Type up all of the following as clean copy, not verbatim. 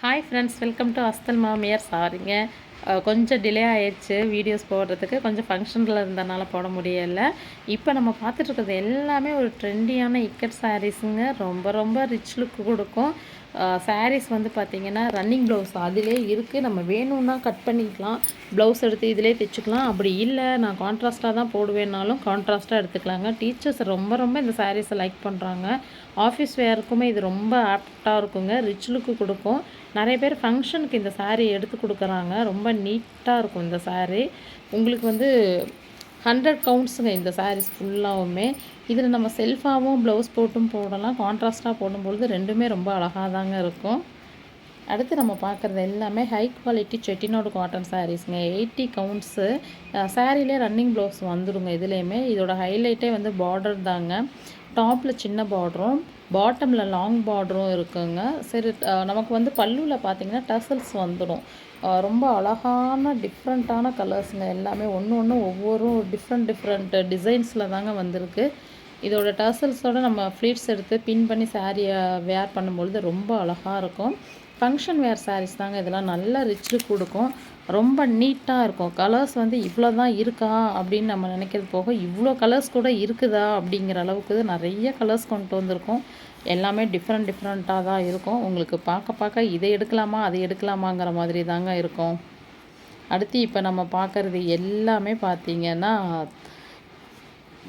Hi friends, welcome to அஸ்தல் மாமியார். சாரிங்க, கொஞ்சம் டிலே ஆயிடுச்சு வீடியோஸ் போடுறதுக்கு. கொஞ்சம் ஃபங்க்ஷனில் இருந்தனால போட முடியலை. இப்போ நம்ம பார்த்துட்ருக்கிறது எல்லாமே ஒரு ட்ரெண்டியான இக்கட் சாரீஸுங்க. ரொம்ப ரொம்ப ரிச் லுக் கொடுக்கும். சாரீஸ் வந்து பார்த்திங்கன்னா ரன்னிங் ப்ளவுஸ் அதிலே இருக்குது. நம்ம வேணும்னா கட் பண்ணிக்கலாம், ப்ளவுஸ் எடுத்து இதிலே தைச்சிக்கலாம். அப்படி இல்லை நான் கான்ட்ராஸ்ட்டாக தான் போடுவேன்னாலும் கான்ட்ராஸ்ட்டாக எடுத்துக்கலாங்க. டீச்சர்ஸ் ரொம்ப ரொம்ப இந்த சாரீஸை லைக் பண்ணுறாங்க. ஆஃபீஸ் வேருக்குமே இது ரொம்ப ஆப்டாக இருக்குங்க. ரிச் லுக்கு கொடுக்கும். நிறைய பேர் ஃபங்க்ஷனுக்கு இந்த சாரீ எடுத்து கொடுக்குறாங்க. ரொம்ப நீட்டாக இருக்கும் இந்த சாரீ. உங்களுக்கு வந்து 100 கவுண்ட்ஸுங்க இந்த சாரீஸ் ஃபுல்லாகவுமே. இதில் நம்ம செல்ஃபாகவும் ப்ளவுஸ் போட்டும் போடலாம், கான்ட்ராஸ்ட்டாக போடும்பொழுது ரெண்டுமே ரொம்ப அழகாக தாங்க இருக்கும். அடுத்து நம்ம பார்க்குறது எல்லாமே ஹை குவாலிட்டி செட்டிநாடு காட்டன் சாரீஸுங்க. 80 கவுண்ட்ஸு. சாரீலே ரன்னிங் ப்ளவுஸ் வந்துடுங்க. இதுலேயுமே இதோட ஹைலைட்டே வந்து பார்டர் தாங்க. டாப்பில் சின்ன பார்டரும் பாட்டமில் லாங் பார்டரும் இருக்குங்க. சரி, நமக்கு வந்து பல்லுவில் பார்த்திங்கன்னா டசல்ஸ் வந்துடும். ரொம்ப அழகான டிஃப்ரெண்ட்டான கலர்ஸுங்க. எல்லாமே ஒன்று ஒவ்வொரு டிஃப்ரெண்ட் டிசைன்ஸில் தாங்க வந்திருக்கு. இதோட டசல்ஸோடு நம்ம ஃப்ளீட்ஸ் எடுத்து பின் பண்ணி சாரியை வேர் பண்ணும்பொழுது ரொம்ப அழகாக இருக்கும். ஃபங்க்ஷன் வேர் சாரீஸ் தாங்க இதெல்லாம். நல்லா ரிச்சு கொடுக்கும், ரொம்ப நீட்டாக இருக்கும். கலர்ஸ் வந்து இவ்வளோ தான் இருக்கா அப்படின்னு நம்ம நினைக்கிறது போக இவ்வளோ கலர்ஸ் கூட இருக்குதா அப்படிங்கிற அளவுக்கு நிறைய கலர்ஸ் கொண்டு வந்திருக்கோம். எல்லாமே டிஃப்ரெண்ட்டாக தான் இருக்கும். உங்களுக்கு பார்க்க இதை எடுக்கலாமா அதை எடுக்கலாமாங்கிற மாதிரி தாங்க இருக்கும். அடுத்து இப்போ நம்ம பார்க்குறது எல்லாமே பார்த்திங்கன்னா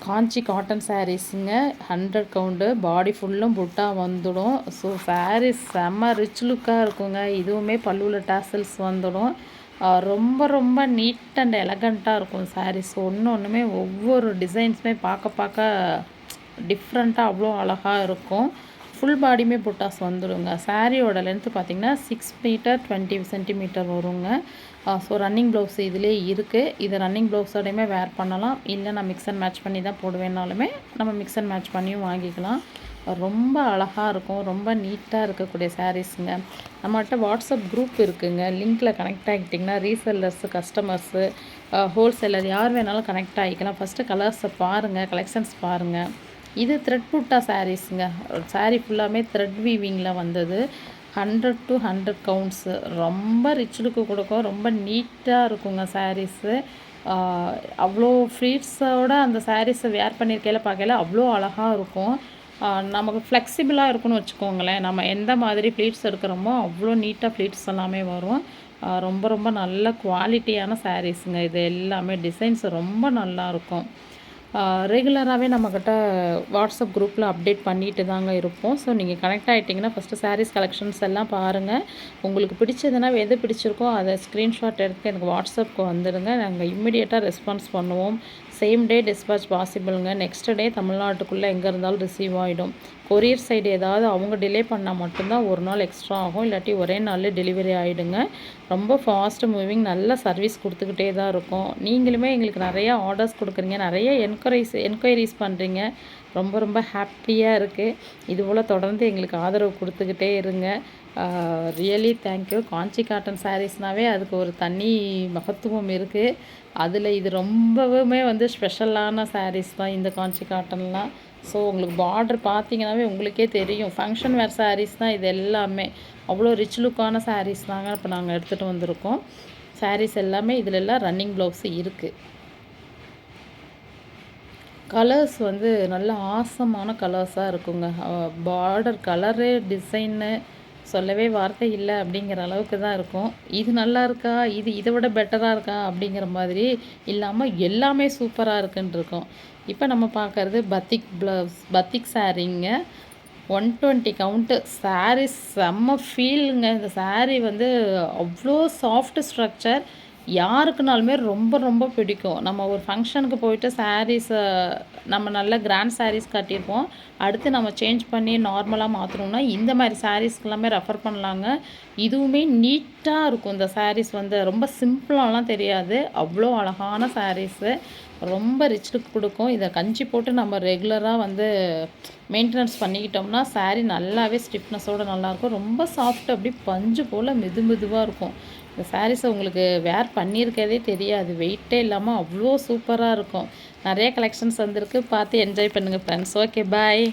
காஞ்சி காட்டன் சாரீஸுங்க. 100 கவுண்டு. பாடி ஃபுல்லும் புட்டா வந்துடும். ஸோ சாரீஸ் செம்ம ரிச் லுக்காக இருக்குங்க. இதுவுமே பல்லுவில் டாசல்ஸ் வந்துடும். ரொம்ப ரொம்ப நீட் அண்ட் எலகண்ட்டாக இருக்கும் சாரீஸ். ஒன்றுமே ஒவ்வொரு டிசைன்ஸுமே பார்க்க டிஃப்ரெண்ட்டாக அவ்வளோ அழகாக இருக்கும். ஃபுல் பாடியுமே புட்டாஸ் வந்துடுங்க. சாரியோட லென்த்து பார்த்திங்கன்னா 6 மீட்டர் 20 சென்டிமீட்டர் வருங்க. ஸோ ரன்னிங் ப்ளவுஸ் இதிலே இருக்குது. இதை ரன்னிங் ப்ளவுஸோடையுமே வேர் பண்ணலாம். இல்லை நான் மிக்ஸ் அண்ட் மேட்ச் பண்ணி தான் போடுவேன்னாலுமே நம்ம மிக்ஸ் அண்ட் மேட்ச் பண்ணியும் வாங்கிக்கலாம். ரொம்ப அழகாக இருக்கும். ரொம்ப நீட்டாக இருக்கக்கூடிய சாரீஸுங்க. நம்மகிட்ட வாட்ஸ்அப் குரூப் இருக்குதுங்க. லிங்க்கில் கனெக்ட் ஆகிட்டிங்கன்னா ரீசெல்லர்ஸு, கஸ்டமர்ஸு, ஹோல்சேலர் யார் வேணாலும் கனெக்ட் ஆகிக்கலாம். ஃபஸ்ட்டு கலர்ஸை பாருங்கள், கலெக்ஷன்ஸ் பாருங்கள். இது த்ரெட் புட்டா சாரீஸுங்க. சாரீ ஃபுல்லாமே த்ரெட் வீவிங்கில் வந்தது. 100 to 100 கவுண்ட்ஸு. ரொம்ப ரிச் லுக்கு கொடுக்கும். ரொம்ப நீட்டாக இருக்குங்க சாரீஸு. அவ்வளோ ஃப்ளீட்ஸோடு அந்த சாரீஸை வேர் பண்ணியிருக்கையில் பார்க்கையில அவ்வளோ அழகாக இருக்கும். நமக்கு ஃப்ளெக்சிபிளாக இருக்குன்னு வச்சுக்கோங்களேன். நம்ம எந்த மாதிரி ஃப்ளீட்ஸ் எடுக்கிறோமோ அவ்வளோ நீட்டாக ஃப்ளீட்ஸ் எல்லாமே வரும். ரொம்ப ரொம்ப நல்ல குவாலிட்டியான சாரீஸுங்க. இது எல்லாமே டிசைன்ஸ் ரொம்ப நல்லாயிருக்கும். ரெகுலராகவே நம்மக்கிட்ட வாட்ஸ்அப் குரூப்பில் அப்டேட் பண்ணிட்டு தாங்க இருப்போம். ஸோ நீங்கள் கனெக்ட் ஆகிட்டிங்கன்னா ஃபஸ்ட்டு சாரீஸ் கலெக்ஷன்ஸ் எல்லாம் பாருங்கள். உங்களுக்கு பிடிச்சதுன்னா எது பிடிச்சிருக்கோ அதை ஸ்க்ரீன்ஷாட் எடுத்து எனக்கு வாட்ஸ்அப்புக்கு வந்துடுங்க. நாங்கள் இம்மிடியேட்டாக ரெஸ்பான்ஸ் பண்ணுவோம். சேம் டே டிஸ்பேச் பாசிபிளுங்க. நெக்ஸ்ட் டே தமிழ்நாட்டுக்குள்ளே எங்கே இருந்தாலும் ரிசீவ் ஆகிடும். கொரியர் சைடு ஏதாவது அவங்க டிலே பண்ணால் மட்டும்தான் ஒரு நாள் எக்ஸ்ட்ரா ஆகும். இல்லாட்டி ஒரே நாளில் டெலிவரி ஆகிடுங்க. ரொம்ப ஃபாஸ்ட்டு மூவிங், நல்ல சர்வீஸ் கொடுத்துக்கிட்டே தான் இருக்கும். நீங்களுமே எங்களுக்கு நிறையா ஆர்டர்ஸ் கொடுக்குறீங்க, நிறைய என்கொயரிஸ் பண்ணுறீங்க. ரொம்ப ரொம்ப ஹாப்பியாக இருக்குது. இதுபோல் தொடர்ந்து எங்களுக்கு ஆதரவு கொடுத்துக்கிட்டே இருங்க. Really thank you. காஞ்சி காட்டன் சாரீஸ்னாவே அதுக்கு ஒரு தனி மகத்துவம் இருக்குது. அதில் இது ரொம்பவுமே வந்து ஸ்பெஷலான சாரீஸ் தான் இந்த காஞ்சி காட்டன்லாம். ஸோ உங்களுக்கு பார்டர் பார்த்திங்கனாவே உங்களுக்கே தெரியும். ஃபங்க்ஷன் வேர் சாரீஸ் தான் இது எல்லாமே. அவ்வளோ ரிச் லுக்கான சாரீஸ் தாங்க இப்போ நாங்கள் எடுத்துகிட்டு வந்திருக்கோம். சாரீஸ் எல்லாமே இதில் எல்லாம் ரன்னிங் ப்ளவுஸு இருக்குது. கலர்ஸ் வந்து நல்ல ஆசமான கலர்ஸாக இருக்குங்க. பார்டர் கலரு, டிசைனு சொல்லவே வார்த்தை இல்லை அப்படிங்கிற அளவுக்கு தான் இருக்கும். இது நல்லா இருக்கா, இது இதை விட பெட்டராக இருக்கா அப்படிங்கிற மாதிரி இல்லாமல் எல்லாமே சூப்பராக இருக்குன்னு இருக்கும். இப்போ நம்ம பார்க்குறது பத்திக் சாரீங்க. 120 கவுண்ட்டு. சாரீஸ் செம்ம ஃபீலுங்க. இந்த சாரீ வந்து அவ்வளோ சாஃப்ட் ஸ்ட்ரக்சர். யாருக்குனாலுமே ரொம்ப ரொம்ப பிடிக்கும். நம்ம ஒரு ஃபங்க்ஷனுக்கு போயிட்டு சாரீஸை நம்ம நல்ல கிராண்ட் சாரீஸ் கட்டியிருப்போம். அடுத்து நம்ம சேஞ்ச் பண்ணி நார்மலாக மாற்றணும்னா இந்த மாதிரி சாரீஸ்க்கு எல்லாமே ரெஃபர் பண்ணலாங்க. இதுவுமே நீட்டாக இருக்கும். இந்த சாரீஸ் வந்து ரொம்ப சிம்பிளாலாம் தெரியாது. அவ்வளோ அழகான சாரீஸு. ரொம்ப ரிச் லுக் கொடுக்கும். இதை கஞ்சி போட்டு நம்ம ரெகுலராக வந்து மெயின்டெனன்ஸ் பண்ணிக்கிட்டோம்னா சாரீ நல்லாவே ஸ்டிஃப்னஸோடு நல்லாயிருக்கும். ரொம்ப சாஃப்ட், அப்படி பஞ்சு போல் மெதுவாக இருக்கும். இந்த சாரீஸை உங்களுக்கு வேர் பண்ணியிருக்கதே தெரியாது. வெயிட்டே இல்லாமல் அவ்வளோ சூப்பராக இருக்கும். நிறைய கலெக்ஷன்ஸ் வந்திருக்கு. பார்த்து என்ஜாய் பண்ணுங்கள் ஃப்ரெண்ட்ஸ். ஓகே, பாய்.